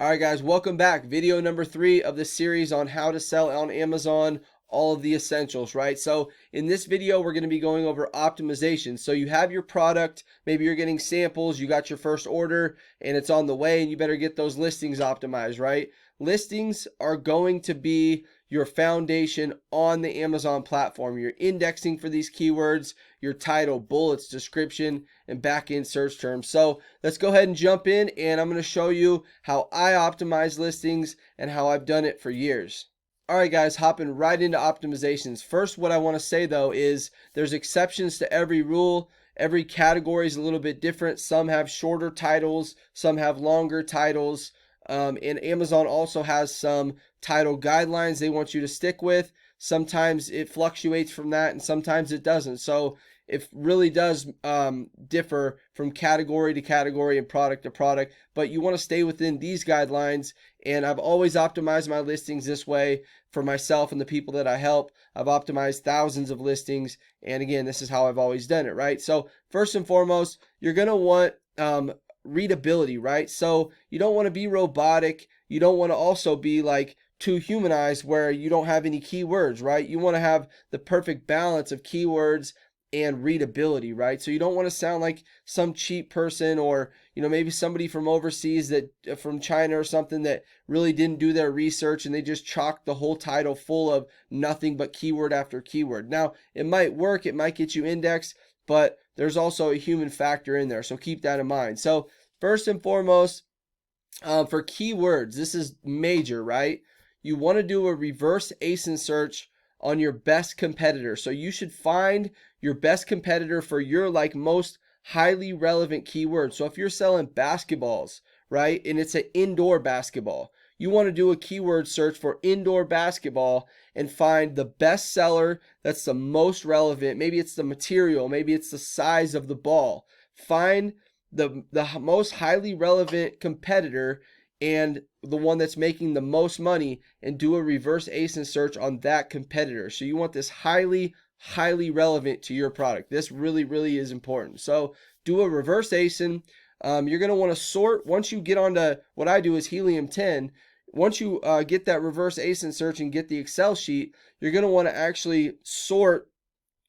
All right, guys, welcome back. Video number 3 of the series on how to sell on Amazon, all of the essentials, right? So in this video, we're going to be going over optimization. So you have your product, maybe you're getting samples, you got your first order and it's on the way and you better get those listings optimized, right? Listings are going to be your foundation on the Amazon platform. You're indexing for these keywords, your title, bullets, description, and back-end search terms. So let's go ahead and jump in, and I'm going to show you how I optimize listings and how I've done it for years. All right, guys, hopping right into optimizations. First, what I want to say though is there's exceptions to every rule. Every category is a little bit different. Some have shorter titles, some have longer titles. And Amazon also has some title guidelines they want you to stick with. Sometimes it fluctuates from that and sometimes it doesn't. So it really does differ from category to category and product to product, but you want to stay within these guidelines. And I've always optimized my listings this way for myself and the people that I help. I've optimized thousands of listings. And again, this is how I've always done it, right? So first and foremost, you're going to want readability, right? So you don't want to be robotic. You don't want to also be like too humanized where you don't have any keywords, right? You want to have the perfect balance of keywords and readability, right? So you don't want to sound like some cheap person or, you know, maybe somebody from overseas that from China or something that really didn't do their research and they just chalked the whole title full of nothing but keyword after keyword. Now, it might work, it might get you indexed, but there's also a human factor in there. So keep that in mind. So first and foremost, for keywords, this is major, right? You want to do a reverse ASIN search on your best competitor. So you should find your best competitor for your most highly relevant keyword. So if you're selling basketballs, right, and it's an indoor basketball, you want to do a keyword search for indoor basketball and find the best seller that's the most relevant. Maybe it's the material, maybe it's the size of the ball. Find the most highly relevant competitor and the one that's making the most money and do a reverse ASIN search on that competitor. So you want this highly relevant to your product. This really is important. So do a reverse ASIN. You're going to want to sort. Once you get onto what I do is Helium 10. Once you get that reverse ASIN search and get the Excel sheet, you're going to want to actually sort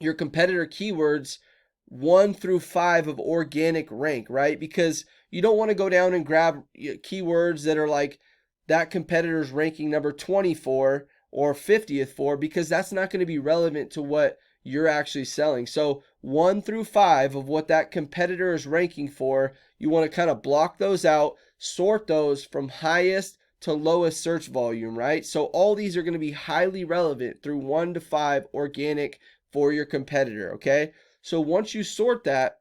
your competitor keywords 1 through 5 of organic rank, right? Because you don't want to go down and grab keywords that are like that competitor's ranking number 24 or 50th for, because that's not going to be relevant to what you're actually selling. So 1 through 5 of what that competitor is ranking for, you want to kind of block those out, sort those from highest to lowest search volume, right? So all these are going to be highly relevant through 1 to 5 organic for your competitor, okay? So once you sort that,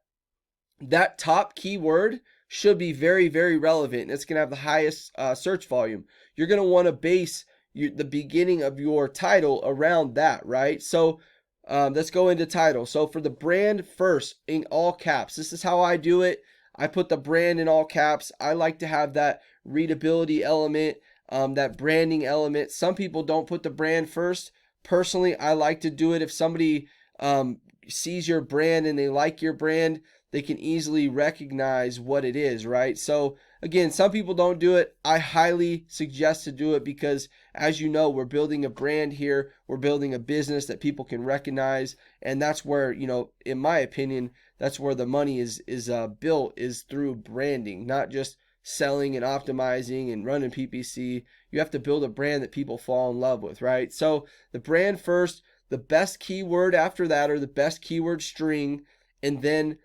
that top keyword should be very relevant and it's going to have the highest search volume. You're going to want to base the beginning of your title around that, right? So let's go into title. So for the brand first, in all caps, this is how I do it. I put the brand in all caps. I like to have that readability element, that branding element. Some people don't put the brand first. Personally, I like to do it. If somebody sees your brand and they like your brand, they can easily recognize what it is, right? So again, some people don't do it. I highly suggest to do it because, as you know, we're building a brand here. We're building a business that people can recognize, and that's where, you know, in my opinion, that's where the money is built, is through branding, not just selling and optimizing and running PPC. You have to build a brand that people fall in love with, right? So the brand first, the best keyword after that, or the best keyword string, and then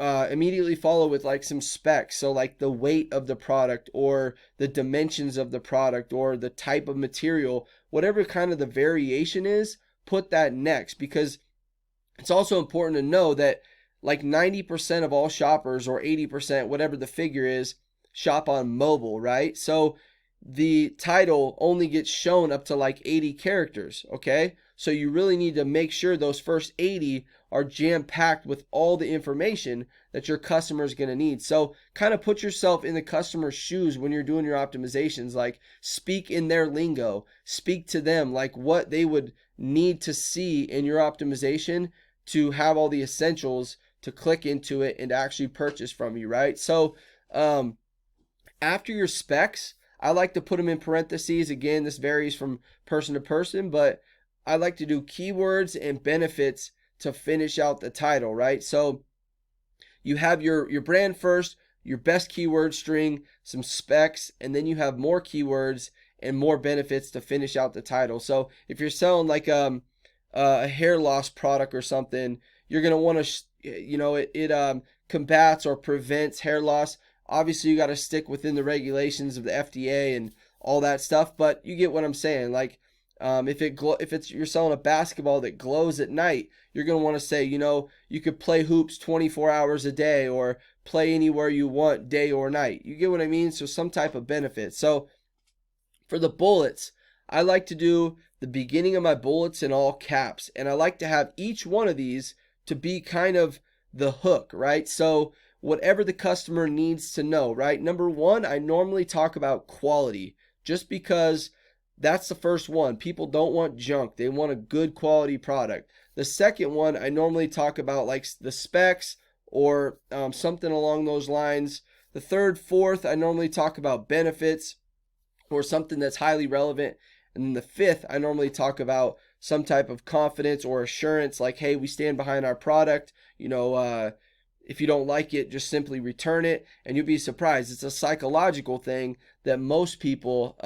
immediately follow with like some specs. So like the weight of the product or the dimensions of the product or the type of material, whatever kind of the variation is, put that next, because it's also important to know that like 90% of all shoppers, or 80%, whatever the figure is, shop on mobile, right? So the title only gets shown up to like 80 characters, okay? So you really need to make sure those first 80 are jam-packed with all the information that your customer is going to need. So kind of put yourself in the customer's shoes when you're doing your optimizations. Like, speak in their lingo, speak to them like what they would need to see in your optimization to have all the essentials to click into it and actually purchase from you, right? So after your specs, I like to put them in parentheses. Again, this varies from person to person, but I like to do keywords and benefits to finish out the title, right? So you have your brand first, your best keyword string, some specs, and then you have more keywords and more benefits to finish out the title. So if you're selling like a hair loss product or something, you're gonna want to, it combats or prevents hair loss. Obviously, you got to stick within the regulations of the FDA and all that stuff, but you get what I'm saying. Like, if it's you're selling a basketball that glows at night, you're gonna want to say, you could play hoops 24 hours a day or play anywhere you want, day or night. You get what I mean? So some type of benefit. So for the bullets, I like to do the beginning of my bullets in all caps, and I like to have each one of these to be kind of the hook, right? So whatever the customer needs to know, right? Number one, I normally talk about quality just because that's the first one. People don't want junk. They want a good quality product. The second one, I normally talk about like the specs or something along those lines. The third, fourth, I normally talk about benefits or something that's highly relevant. And then the fifth, I normally talk about some type of confidence or assurance, like, hey, we stand behind our product. If you don't like it, just simply return it. And you'll be surprised. It's a psychological thing that most people,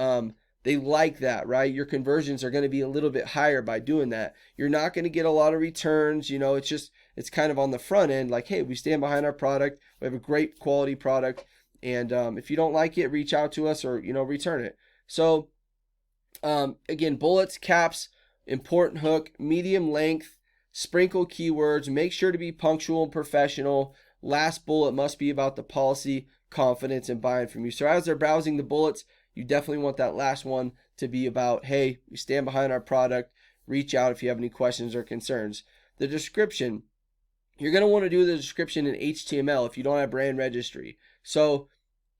they like that, right? Your conversions are going to be a little bit higher by doing that. You're not going to get a lot of returns. It's kind of on the front end, like, hey, we stand behind our product. We have a great quality product. And if you don't like it, reach out to us or, return it. So again, bullets, caps, important hook, medium length, sprinkle keywords, make sure to be punctual and professional. Last bullet must be about the policy, confidence, and buying from you. So as they're browsing the bullets, you definitely want that last one to be about, hey, we stand behind our product. Reach out if you have any questions or concerns. The description, you're going to want to do the description in HTML if you don't have brand registry. So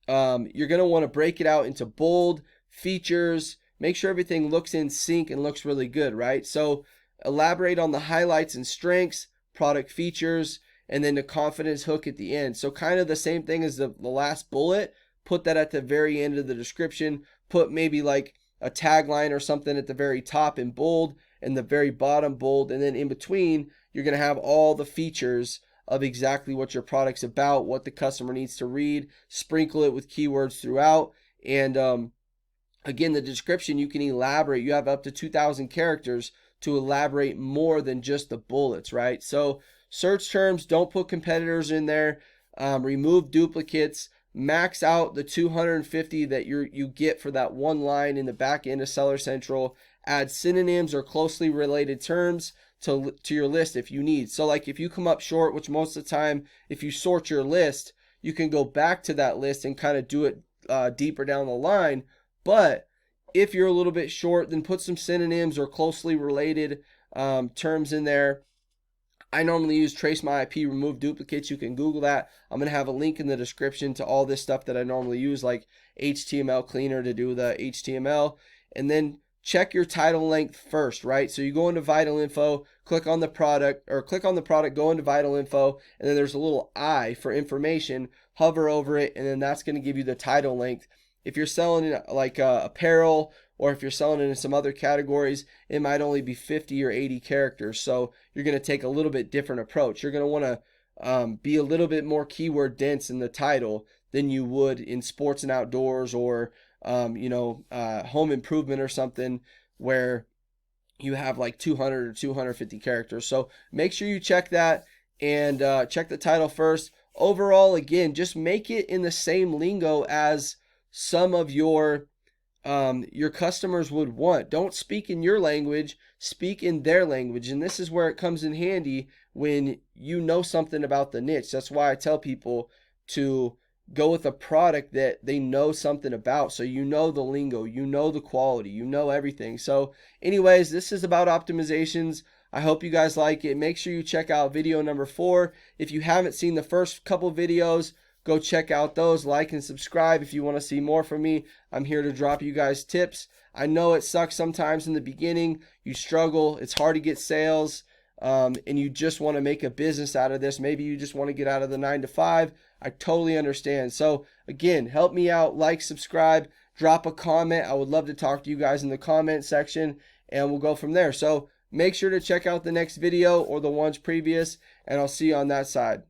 you're going to want to break it out into bold, features, make sure everything looks in sync and looks really good, right? So elaborate on the highlights and strengths, product features, and then the confidence hook at the end. So kind of the same thing as the last bullet. Put that at the very end of the description. Put maybe like a tagline or something at the very top in bold and the very bottom bold. And then in between, you're going to have all the features of exactly what your product's about, what the customer needs to read. Sprinkle it with keywords throughout. And again, the description, you can elaborate. You have up to 2,000 characters to elaborate more than just the bullets, right? So search terms, don't put competitors in there. Remove duplicates. Max out the 250 that you get for that one line in the back end of Seller Central. Add synonyms or closely related terms to your list if you need. So like if you come up short, which most of the time, if you sort your list, you can go back to that list and kind of do it deeper down the line. But if you're a little bit short, then put some synonyms or closely related terms in there. I normally use Trace My IP, remove duplicates. You can Google that. I'm going to have a link in the description to all this stuff that I normally use, like HTML Cleaner to do the HTML. And then check your title length first, right? So you go into Vital Info, click on the product, go into Vital Info, and then there's a little I for information. Hover over it, and then that's going to give you the title length. If you're selling like apparel, or if you're selling it in some other categories, it might only be 50 or 80 characters. So you're going to take a little bit different approach. You're going to want to be a little bit more keyword dense in the title than you would in sports and outdoors or home improvement or something where you have like 200 or 250 characters. So make sure you check that and check the title first. Overall, again, just make it in the same lingo as some of your customers would want. Don't speak in your language, speak in their language. And this is where it comes in handy when you know something about the niche. That's why I tell people to go with a product that they know something about. So you know the lingo, you know the quality, you know everything. So anyways, this is about optimizations. I hope you guys like it. Make sure you check out video number 4. If you haven't seen the first couple videos, go check out those. Like and subscribe if you want to see more from me. I'm here to drop you guys tips. I know it sucks sometimes in the beginning. You struggle. It's hard to get sales. And you just want to make a business out of this. Maybe you just want to get out of the 9 to 5. I totally understand. So again, help me out. Like, subscribe. drop a comment. I would love to talk to you guys in the comment section, and we'll go from there. So make sure to check out the next video or the ones previous, and I'll see you on that side.